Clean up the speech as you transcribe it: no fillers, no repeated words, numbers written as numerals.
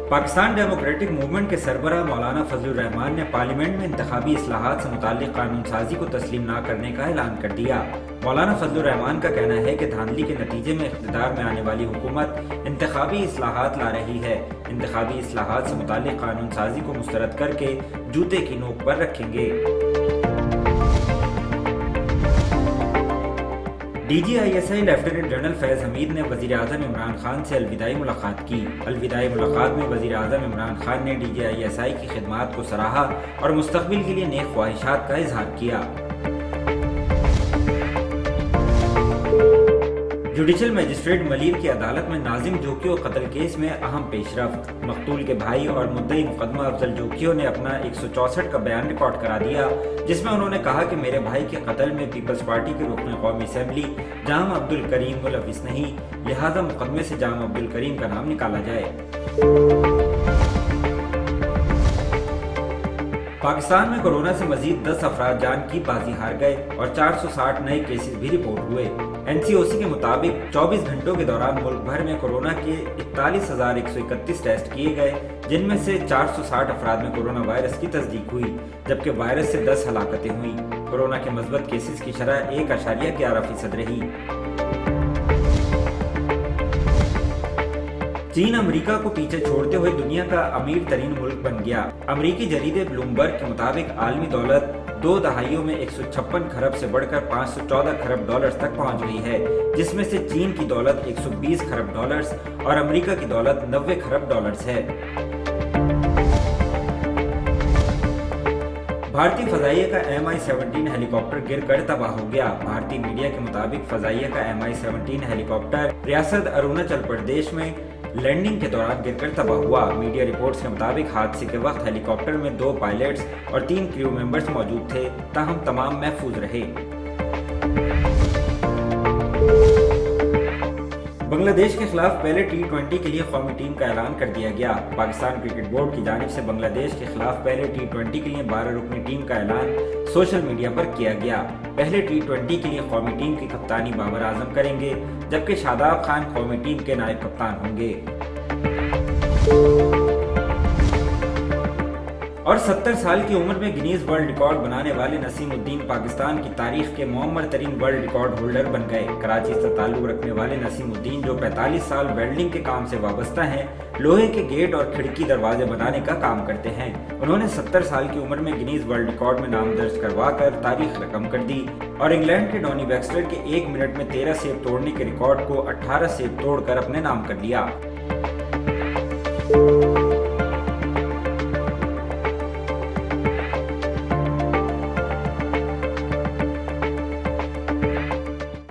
Pakistan democratic movement کے سربراہ مولانا فضل الرحمان نے پارلیمنٹ میں انتخابی اصلاحات سے متعلق قانون سازی کو تسلیم نہ کرنے کا اعلان کر دیا۔ مولانا فضل الرحمان کا کہنا ہے کہ دھاندلی کے نتیجے میں اقتدار میں آنے والی حکومت انتخابی اصلاحات لا رہی ہے۔ انتخابی اصلاحات سے متعلق قانون سازی کو مسترد کر کے جوتے کی نوک پر رکھیں گے۔ D G I S I lieutenant general Faiz Hameed نے وزیر اعظم عمران خان سے الوداعی ملاقات کی۔ الوداعی ملاقات میں وزیر اعظم عمران خان نے ڈی جی آئی ایس آئی کی خدمات کو سراہا اور مستقبل کے لیے نیک خواہشات کا اظہار کیا۔ جوڈیشل مجسٹریٹ ملیر کی عدالت میں ناظم جوکیو قتل کیس میں اہم پیش رفت۔ مقتول کے بھائی اور مدعی مقدمہ افضل جوکیو نے اپنا 164 کا بیان ریکارڈ کرا دیا، جس میں انہوں نے کہا کہ میرے بھائی کے قتل میں پیپلز پارٹی کے رکن قومی اسمبلی جام عبدالکریم ملوث نہیں، لہذا مقدمے سے جام عبدالکریم کا نام نکالا جائے۔ پاکستان میں کورونا سے مزید 10 افراد جان کی بازی ہار گئے اور 460 نئے کیسز بھی رپورٹ ہوئے۔ این سی او سی کے مطابق 24 گھنٹوں کے دوران ملک بھر میں کورونا کے 41,131 ٹیسٹ کیے گئے، جن میں سے 460 افراد میں کورونا وائرس کی تصدیق ہوئی، جبکہ وائرس سے 10 ہلاکتیں ہوئیں۔ کورونا کے مثبت کیسز کی شرح 1.11% رہی۔ چین امریکہ کو پیچھے چھوڑتے ہوئے دنیا کا امیر ترین ملک بن گیا۔ امریکی جریدے بلومبرگ کے مطابق عالمی دولت 2 دہائیوں میں 156 کھرب سے بڑھ کر 514 کھرب ڈالرز تک پہنچ گئی ہے، جس میں سے چین کی دولت 120 کھرب ڈالرز اور امریکہ کی دولت 90 کھرب ڈالرز ہے۔ بھارتی فضائیہ کا MI-17 ہیلی کاپٹر گر کر تباہ ہو گیا۔ بھارتی میڈیا کے مطابق فضائیہ کا MI-17 ہیلی کاپٹر ریاست اروناچل پردیش میں لینڈنگ کے دوران گر کر تباہ ہوا۔ میڈیا رپورٹس کے مطابق حادثے کے وقت ہیلی کاپٹر میں 2 پائلٹس اور 3 کریو ممبرز موجود تھے، تاہم تمام محفوظ رہے۔ بنگلہ دیش کے خلاف پہلے T20 کے لیے قومی ٹیم کا اعلان کر دیا گیا۔ پاکستان کرکٹ بورڈ کی جانب سے بنگلہ دیش کے خلاف پہلے T20 کے لیے 12 رکنی ٹیم کا اعلان سوشل میڈیا پر کیا گیا۔ پہلے T20 کے لیے قومی ٹیم کی کپتانی بابر اعظم کریں گے، جبکہ شاداب خان قومی ٹیم کے نائب کپتان ہوں گے۔ اور 70 سال کی عمر میں گینیز ورلڈ ریکارڈ بنانے والے نسیم الدین پاکستان کی تاریخ کے معمر ترین ورلڈ ریکارڈ ہولڈر بن گئے۔ کراچی سے تعلق رکھنے والے نسیم الدین، جو 45 سال ویلڈنگ کے کام سے وابستہ ہیں، لوہے کے گیٹ اور کھڑکی دروازے بنانے کا کام کرتے ہیں۔ انہوں نے 70 سال کی عمر میں گینیز ورلڈ ریکارڈ میں نام درج کروا کر تاریخ رقم کر دی اور انگلینڈ کے ڈونی بیکسٹر کے 1 منٹ میں 13 سیب توڑنے کے ریکارڈ کو 18 سیب توڑ کر اپنے نام کر لیا۔